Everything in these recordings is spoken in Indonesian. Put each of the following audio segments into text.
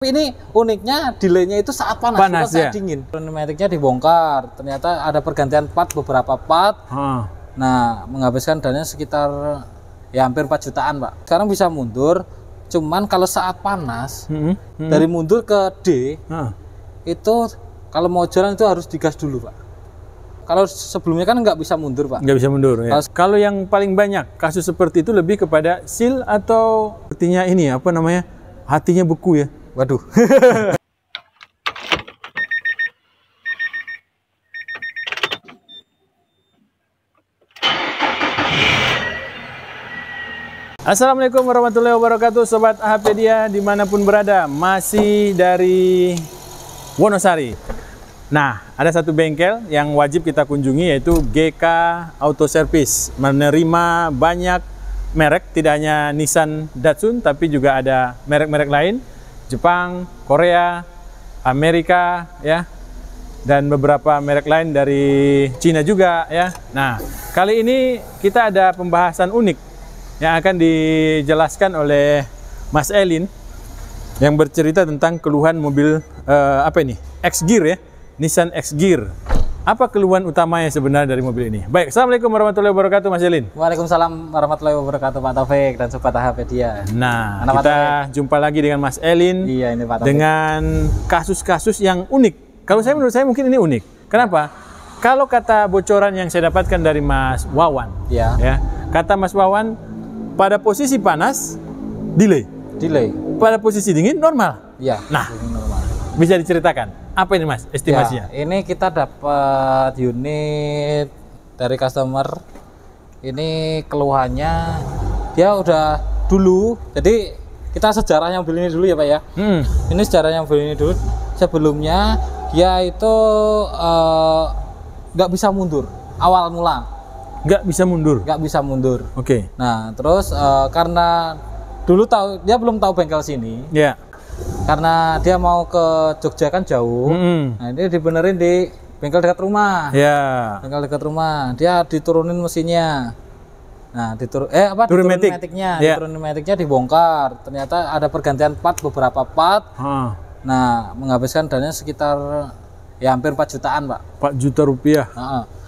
Ini uniknya delaynya itu saat panas, bukan saat dingin. Pneumatiknya dibongkar, ternyata ada pergantian part, beberapa part. Nah, menghabiskan dananya sekitar ya hampir 4 jutaan, Pak. Sekarang bisa mundur, cuman kalau saat panas dari mundur ke D itu kalau mau jalan itu harus digas dulu, Pak. Kalau sebelumnya kan nggak bisa mundur, Pak. Nggak bisa mundur, ya. Kalau yang paling banyak kasus seperti itu lebih kepada seal atau artinya ini apa namanya, hatinya beku ya. Waduh. Assalamualaikum warahmatullahi wabarakatuh, Sobat AHPedia dimanapun berada, masih dari Wonosari. Nah, ada satu bengkel yang wajib kita kunjungi, yaitu GK Auto Service. Menerima banyak merek, tidak hanya Nissan, Datsun, tapi juga ada merek-merek lain, Jepang, Korea, Amerika, ya, dan beberapa merek lain dari Cina juga, ya. Nah, kali ini kita ada pembahasan unik yang akan dijelaskan oleh Mas Elin yang bercerita tentang keluhan mobil apa ini? X-Gear ya, Nissan X-Gear. Apa keluhan utamanya sebenarnya dari mobil ini? Baik, Assalamualaikum warahmatullahi wabarakatuh, Mas Elin. Waalaikumsalam warahmatullahi wabarakatuh, Pak Taufik dan Sobat AHPedia. Nah, kita jumpa lagi dengan Mas Elin. Iya, ini Pak Taufik. Dengan kasus-kasus yang unik. Kalau menurut saya mungkin ini unik. Kenapa? Kalau kata bocoran yang saya dapatkan dari Mas Wawan, ya, kata Mas Wawan, pada posisi panas delay. Pada posisi dingin normal. Iya. Nah, normal. Bisa diceritakan apa ini, Mas, estimasinya? Ya, ini kita dapat unit dari customer. Ini keluhannya dia udah dulu. Jadi kita sejarahnya mobil ini dulu ya, Pak ya. Ini sejarahnya mobil ini dulu. Sebelumnya dia itu nggak bisa mundur awal mula. Nggak bisa mundur. Oke. Nah, terus karena dulu dia belum tahu bengkel sini. Ya. Karena dia mau ke Jogja kan jauh. Nah, ini dibenerin di bengkel dekat rumah. Ya. Bengkel dekat rumah. Dia diturunin mesinnya. Nah, diturunin pneumatiknya. Ya. Diturunin pneumatiknya dibongkar. Ternyata ada pergantian part, beberapa part. Nah, menghabiskan dananya sekitar ya hampir 4 jutaan, Pak. 4 juta rupiah.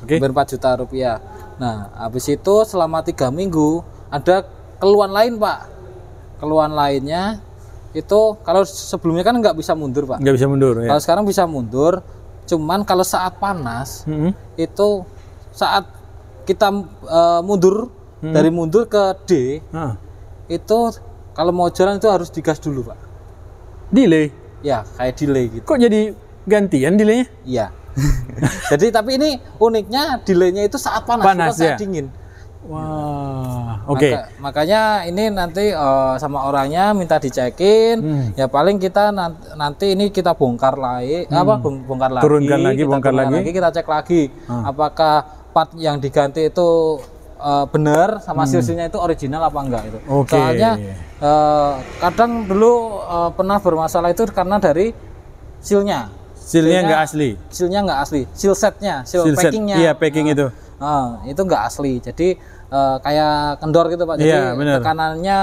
Hampir 4 juta rupiah. Nah, habis itu selama 3 minggu ada keluhan lain, Pak. Keluhan lainnya itu kalau sebelumnya kan nggak bisa mundur, Pak. Nggak bisa mundur, ya. Kalau sekarang bisa mundur, cuman kalau saat panas itu saat kita mundur dari mundur ke D itu kalau mau jalan itu harus digas dulu, Pak. Delay? Ya, kayak delay gitu. Kok jadi gantian delaynya? Iya. Jadi tapi ini uniknya delaynya itu saat panas, bukan saat dingin. Wah, oke. Makanya ini nanti sama orangnya minta dicekin. Ya paling kita nanti ini kita bongkar lagi, bongkar lagi. Turunkan lagi, bongkar lagi. Kita cek lagi apakah part yang diganti itu benar sama silsilnya itu original apa enggak itu. Soalnya kadang dulu pernah bermasalah itu karena dari silnya. Sealnya nggak asli. Sealnya nggak asli. Seal setnya, seal packingnya. Iya, packing itu. Itu nggak asli. Jadi kayak kendor gitu, Pak. Jadi tekanannya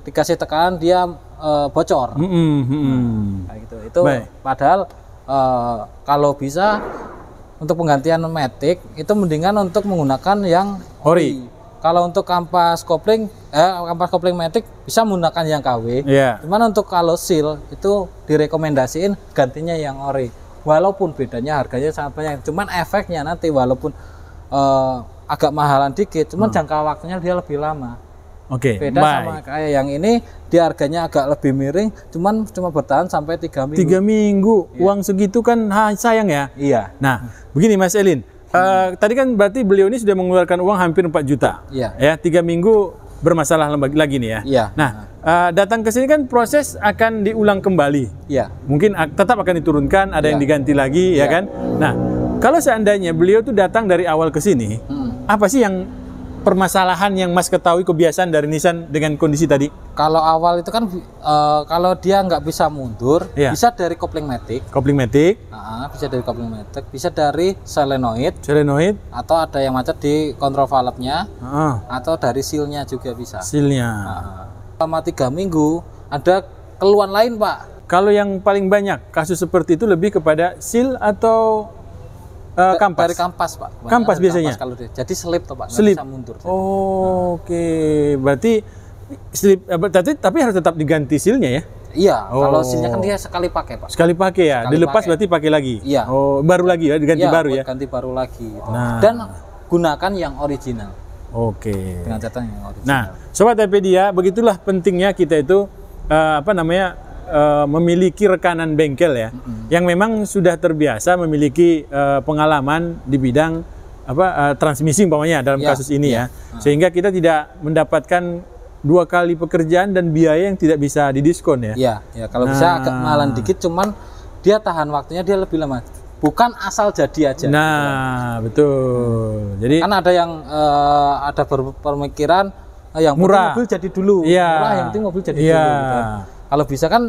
dikasih tekanan dia bocor. Kayak gitu. Itu padahal kalau bisa untuk penggantian pneumatik itu mendingan untuk menggunakan yang ori. Kalau untuk kampas kopling pneumatik bisa menggunakan yang KW. Cuman untuk kalau seal itu direkomendasiin gantinya yang ori. Walaupun bedanya harganya sangat banyak, cuman efeknya nanti walaupun agak mahalan dikit, cuman jangka waktunya dia lebih lama. Beda sama kayak yang ini, dia harganya agak lebih miring, cuman cuma bertahan sampai 3 minggu. 3 minggu, uang segitu kan sayang ya. Iya. Nah, begini Mas Elin. Tadi kan berarti beliau ini sudah mengeluarkan uang hampir 4 juta. Iya. Ya, 3 minggu bermasalah lagi nih ya. Iya. Nah, datang ke sini kan proses akan diulang kembali. Iya. Mungkin tetap akan diturunkan, ada yang diganti lagi, ya kan? Nah, kalau seandainya beliau tuh datang dari awal ke sini, apa sih yang permasalahan yang Mas ketahui kebiasaan dari Nissan dengan kondisi tadi? Kalau awal itu kan kalau dia nggak bisa mundur, bisa dari kopling matic. Bisa dari kopling matic, bisa dari solenoid, atau ada yang macet di kontrol valve-nya, atau dari seal-nya juga bisa. Selama 3 minggu ada keluhan lain, Pak. kalau yang paling banyak kasus seperti itu lebih kepada seal atau kampas? Dari kampas, Pak. Kampas biasanya? Kampas kalau jadi selip toh, Pak, nggak selip. bisa mundur. Oke. Berarti selip, tapi harus tetap diganti sealnya ya? Iya, kalau sealnya kan dia sekali pakai, Pak. Sekali pakai ya? Sekali dilepas pakai. Berarti pakai lagi? Iya. Oh, baru lagi ya? Diganti baru ya? Ganti baru lagi. Gitu. Nah. Dan gunakan yang original. Oke. Dengan catatan yang original. Nah, Sobat HPDIA, begitulah pentingnya kita itu memiliki rekanan bengkel ya, yang memang sudah terbiasa memiliki pengalaman di bidang transmisi umpamanya dalam kasus ini ya, sehingga kita tidak mendapatkan 2 kali pekerjaan dan biaya yang tidak bisa didiskon ya. Iya, ya, kalau bisa agak mahalan dikit, cuman dia tahan waktunya dia lebih lama. Bukan asal jadi aja. Nah, betul. Jadi kan ada yang ada berpemikiran yang murah mobil jadi dulu, murah yang penting mobil jadi dulu. Gitu. Kalau bisa kan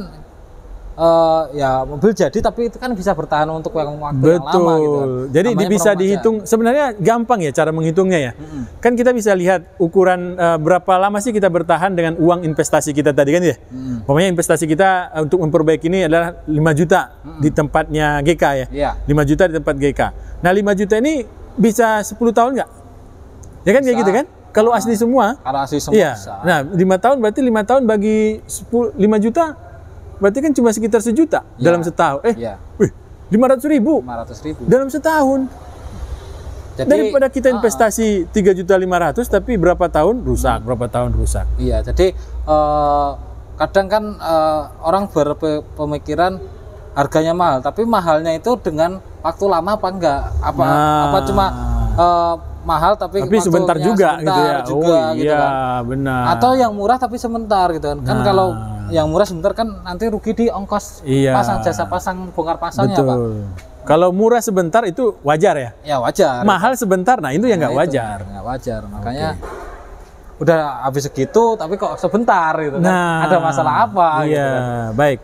ya mobil jadi, tapi itu kan bisa bertahan untuk waktu yang lama gitu kan. Jadi bisa dihitung, sebenarnya gampang ya cara menghitungnya ya. Kan kita bisa lihat ukuran berapa lama sih kita bertahan dengan uang investasi kita tadi kan ya. Pokoknya investasi kita untuk memperbaiki ini adalah 5 juta di tempatnya GK ya. 5 juta di tempat GK. Nah 5 juta ini bisa 10 tahun nggak? Ya kan bisa. Kayak gitu kan? Kalau asli semua. Kalau asli semua iya. Bisa. Nah 5 tahun berarti 5 tahun bagi 5 juta berarti kan cuma sekitar 1 juta dalam setahun. Wih, 500.000 dalam setahun. Jadi, daripada kita investasi 3.500.000 tapi berapa tahun rusak, berapa tahun rusak. Iya, jadi kadang kan orang berpemikiran harganya mahal, tapi mahalnya itu dengan waktu lama apa enggak? Apa cuma mahal tapi sebentar juga gitu ya. Gitu kan. Benar. Atau yang murah tapi sebentar gitu kan. Kan kalau yang murah sebentar kan nanti rugi di ongkos pasang, jasa pasang, bongkar pasangnya, Pak. Kalau murah sebentar itu wajar ya? Ya wajar. Mahal sebentar, nah itu yang nggak wajar. Nggak wajar, makanya udah habis segitu tapi kok sebentar gitu kan. Ada masalah apa gitu kan. Baik.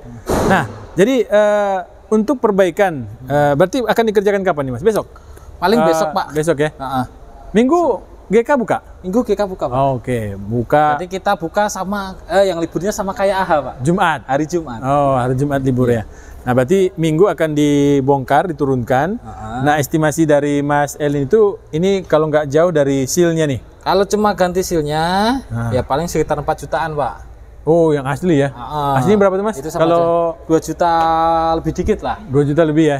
Nah, jadi untuk perbaikan berarti akan dikerjakan kapan nih Mas? Besok? Paling besok, Pak. Besok ya? Minggu GK buka? Minggu GK buka, Pak. Oke, buka. Jadi kita buka sama yang liburnya sama kayak AHA, Pak. Jumat. Hari Jumat. Oh, hari Jumat libur ya. Nah, berarti Minggu akan dibongkar, diturunkan. Nah, estimasi dari Mas Elin itu ini kalau nggak jauh dari sealnya nih. Kalau cuma ganti sealnya, ya paling sekitar 4 jutaan, Pak. Oh, yang asli ya? Aslinya berapa tuh Mas? Kalau 2 juta lebih dikit lah. 2 juta lebih ya?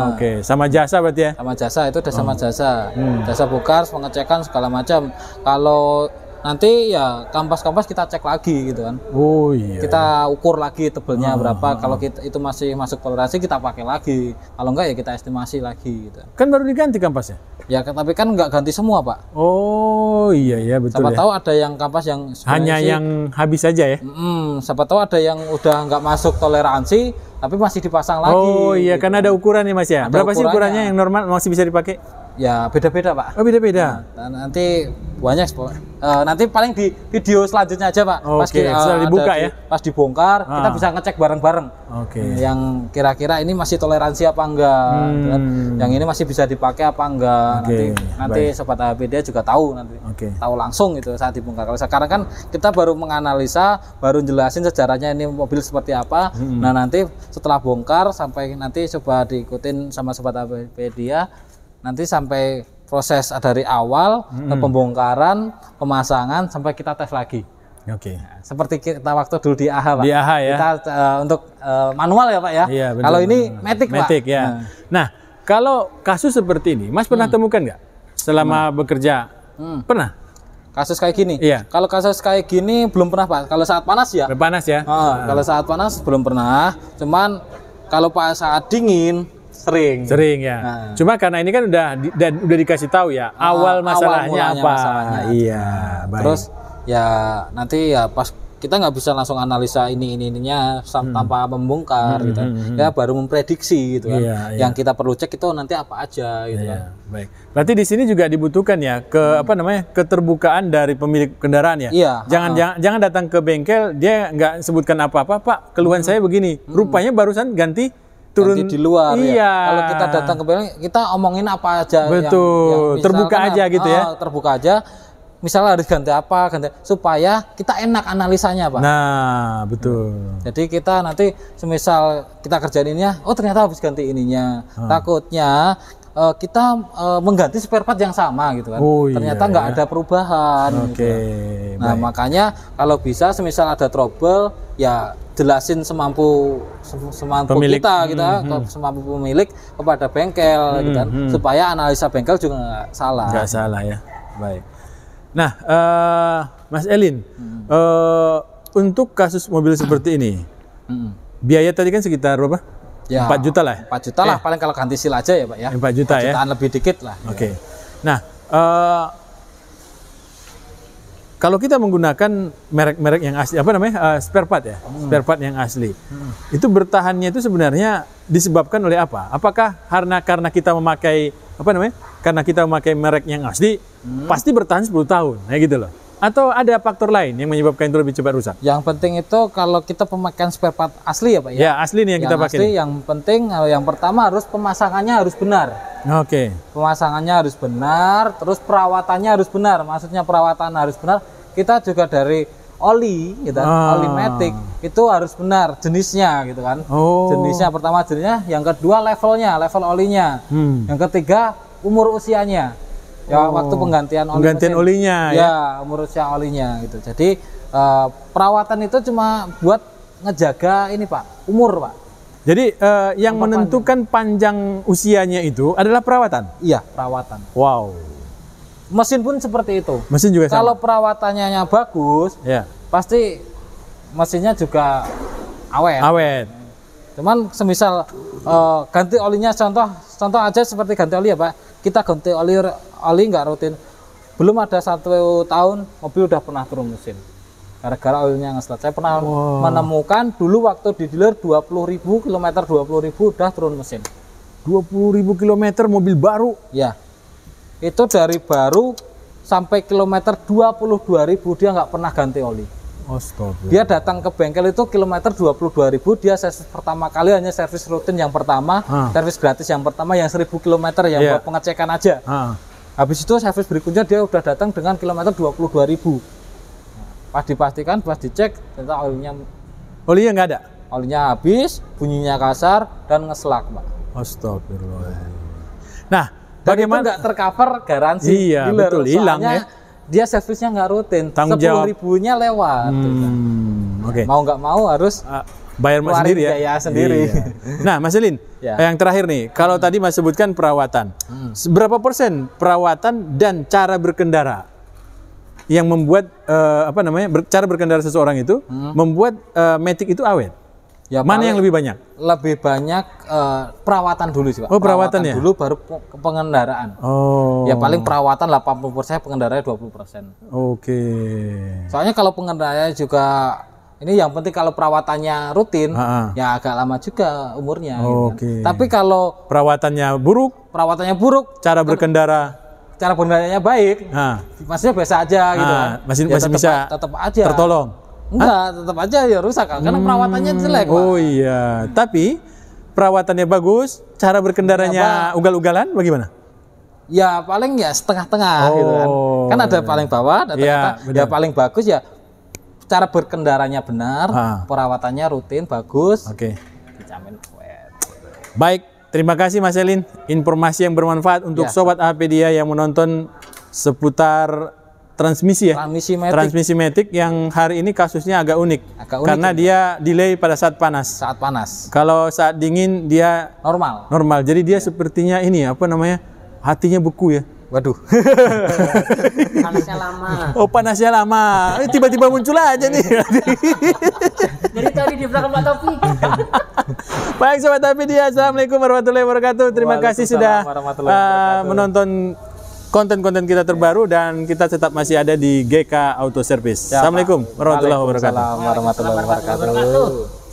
Oke, sama jasa berarti ya? Sama jasa, itu udah sama jasa. Jasa bongkar, pengecekan segala macam. Kalau nanti ya kampas-kampas kita cek lagi gitu kan. Oh iya. Kita ukur lagi tebelnya berapa. Kalau itu masih masuk toleransi kita pakai lagi. Kalau enggak ya kita estimasi lagi gitu. Kan baru diganti kampasnya? Ya tapi kan enggak ganti semua, Pak. Oh iya betul. Siapa tahu ada yang kampas yang hanya yang habis saja ya? Siapa tahu ada yang udah enggak masuk toleransi tapi masih dipasang lagi. Oh iya, gitu. Kan ada ukuran nih Mas ya. Berapa sih ukurannya yang normal masih bisa dipakai? Ya beda-beda, Pak. Oh beda-beda. Nanti banyak nanti paling di video selanjutnya aja, Pak. Pas setelah dibuka ya. Pas dibongkar kita bisa ngecek bareng-bareng. Yang kira-kira ini masih toleransi apa enggak, dan yang ini masih bisa dipakai apa enggak. Nanti Sobat HPDIA juga tahu nanti. Tahu langsung gitu saat dibongkar. Kalau sekarang kan kita baru menganalisa, baru jelasin sejarahnya ini mobil seperti apa. Nah, nanti setelah bongkar sampai nanti coba diikutin sama Sobat HPDIA. Nanti sampai proses dari awal ke pembongkaran, pemasangan sampai kita tes lagi. Nah, seperti kita waktu dulu di AHA, Pak. Di AHA ya. Kita untuk manual ya, Pak ya. Iya, betul, kalau ini matic, Pak. Ya. Nah, kalau kasus seperti ini, Mas pernah temukan nggak selama bekerja? Pernah? Kasus kayak gini? Iya. Kalau kasus kayak gini belum pernah, Pak. Kalau saat panas ya? Panas ya? Kalau saat panas belum pernah. Cuman kalau saat dingin sering ya. Cuma karena ini kan udah dikasih tahu ya awal masalahnya apa. Iya, baik. Terus ya nanti ya pas kita nggak bisa langsung analisa ininya tanpa membongkar gitu. Ya baru memprediksi gitu kan. Yang kita perlu cek itu nanti apa aja gitu kan. Baik. Berarti di sini juga dibutuhkan ya keterbukaan dari pemilik kendaraan ya. Jangan datang ke bengkel dia nggak sebutkan apa-apa, Pak. Keluhan saya begini. Rupanya barusan ganti turun di luar ya. Kalau kita datang ke bengkel kita omongin apa aja. Betul. Yang terbuka aja gitu ya. Terbuka aja. misalnya harus ganti apa, supaya kita enak analisanya, Pak. Nah, betul. Jadi kita nanti semisal kita kerjain ininya, oh ternyata habis ganti ininya. Takutnya kita mengganti spare part yang sama gitu kan. Ternyata nggak ada perubahan. Oke. Gitu. Nah, makanya kalau bisa semisal ada trouble, ya jelasin semampu pemilik. semampu pemilik kepada bengkel gitu kan, supaya analisa bengkel juga nggak salah. Nggak salah ya. Baik. Nah, Mas Elin, untuk kasus mobil seperti ini, biaya tadi kan sekitar berapa? Ya, 4 juta lah. 4 juta lah, paling kalau ganti sil aja ya, Pak ya. 4 juta 4 jutaan lebih dikit lah. Oke. Nah, kalau kita menggunakan merek-merek yang asli, apa namanya, spare part ya, spare part yang asli, itu bertahannya itu sebenarnya disebabkan oleh apa? Apakah karena kita memakai apa namanya? Karena kita memakai merek yang asli, pasti bertahan 10 tahun, ya gitu loh. Atau ada faktor lain yang menyebabkan itu lebih cepat rusak? Yang penting itu kalau kita pemakaian spare part asli ya, Pak ya. Ya, asli nih yang kita pakai. Asli, yang penting yang pertama harus pemasangannya harus benar. Oke. Pemasangannya harus benar, terus perawatannya harus benar. Maksudnya perawatan harus benar. Kita juga dari oli gitu, oli matic itu harus benar jenisnya gitu kan. Jenisnya pertama jenisnya, yang kedua level olinya. Yang ketiga umur usianya. Ya, waktu penggantian olinya ya. Umur usia olinya gitu. Jadi perawatan itu cuma buat ngejaga ini, Pak, umur, Pak. Jadi yang menentukan panjang usianya itu adalah perawatan. Iya, perawatan. Wow. Mesin pun seperti itu. Mesin juga sama. Kalau perawatannya bagus, ya pasti mesinnya juga awet. Cuman semisal ganti olinya, contoh aja seperti ganti oli ya, Pak. Kita ganti oli nggak rutin, belum ada 1 tahun mobil udah pernah turun mesin gara-gara olinya ngeslet. Saya pernah menemukan dulu waktu di dealer 20.000 km, 20.000 udah turun mesin. 20.000 km mobil baru? Ya, itu dari baru sampai kilometer 22.000 dia nggak pernah ganti oli. Dia datang ke bengkel itu kilometer 22.000, dia servis pertama kali hanya servis rutin yang pertama, servis gratis yang pertama yang 1.000 km yang buat pengecekan aja. Habis itu servis berikutnya dia udah datang dengan kilometer 22.000. Pas dipastikan, pas dicek, ternyata olinya nggak ada. Olinya habis, bunyinya kasar dan ngeslak, Pak. Astagfirullah. Nah, bagaimana nggak tercover garansi? Iya, dealer. Betul, hilang ya. Dia servisnya nggak rutin, 10.000-nya lewat. Mau nggak mau harus bayar sendiri ya. Biaya sendiri. Iya. Nah, Mas Elin, yang terakhir nih, kalau tadi Mas sebutkan perawatan, berapa persen perawatan dan cara berkendara yang membuat cara berkendara seseorang itu membuat Matic itu awet? Ya, mana yang lebih banyak? Lebih banyak perawatan dulu sih, Pak. Perawatan ya? Dulu baru pengendaraan. Ya paling perawatan 80%, pengendaranya 20%. Oke. Soalnya kalau pengendaranya juga ini yang penting kalau perawatannya rutin, ya agak lama juga umurnya. Gitu kan. Tapi kalau perawatannya buruk, cara berkendaranya baik, maksudnya biasa aja gitu kan. Masih bisa tetap aja tertolong. Enggak, tetap aja ya rusak karena perawatannya jelek, Pak. Oh iya, tapi perawatannya bagus, cara berkendaranya ugal-ugalan bagaimana? Ya paling ya setengah-tengah gitu kan. Kan ada paling bawah, ada tengah. Ya paling bagus ya cara berkendaranya benar, perawatannya rutin, bagus. Oke. Dijamin awet. Baik, terima kasih Mas Elin. Informasi yang bermanfaat untuk sobat AHPedia yang menonton seputar transmisi ya. Transmisi Matic yang hari ini kasusnya agak unik. Karena dia delay pada saat panas. Kalau saat dingin dia normal. Jadi dia sepertinya ini apa namanya? Hatinya beku ya. Waduh. Panasnya lama. Oh, panasnya lama. Tiba-tiba muncul aja nih. Jadi tadi di belakang Pak Taufik. Baik sobat AHPedia, assalamualaikum warahmatullahi wabarakatuh. Terima kasih sudah menonton konten-konten kita terbaru dan kita tetap masih ada di GK Auto Service. Assalamualaikum warahmatullahi wabarakatuh. Waalaikumsalam warahmatullahi wabarakatuh.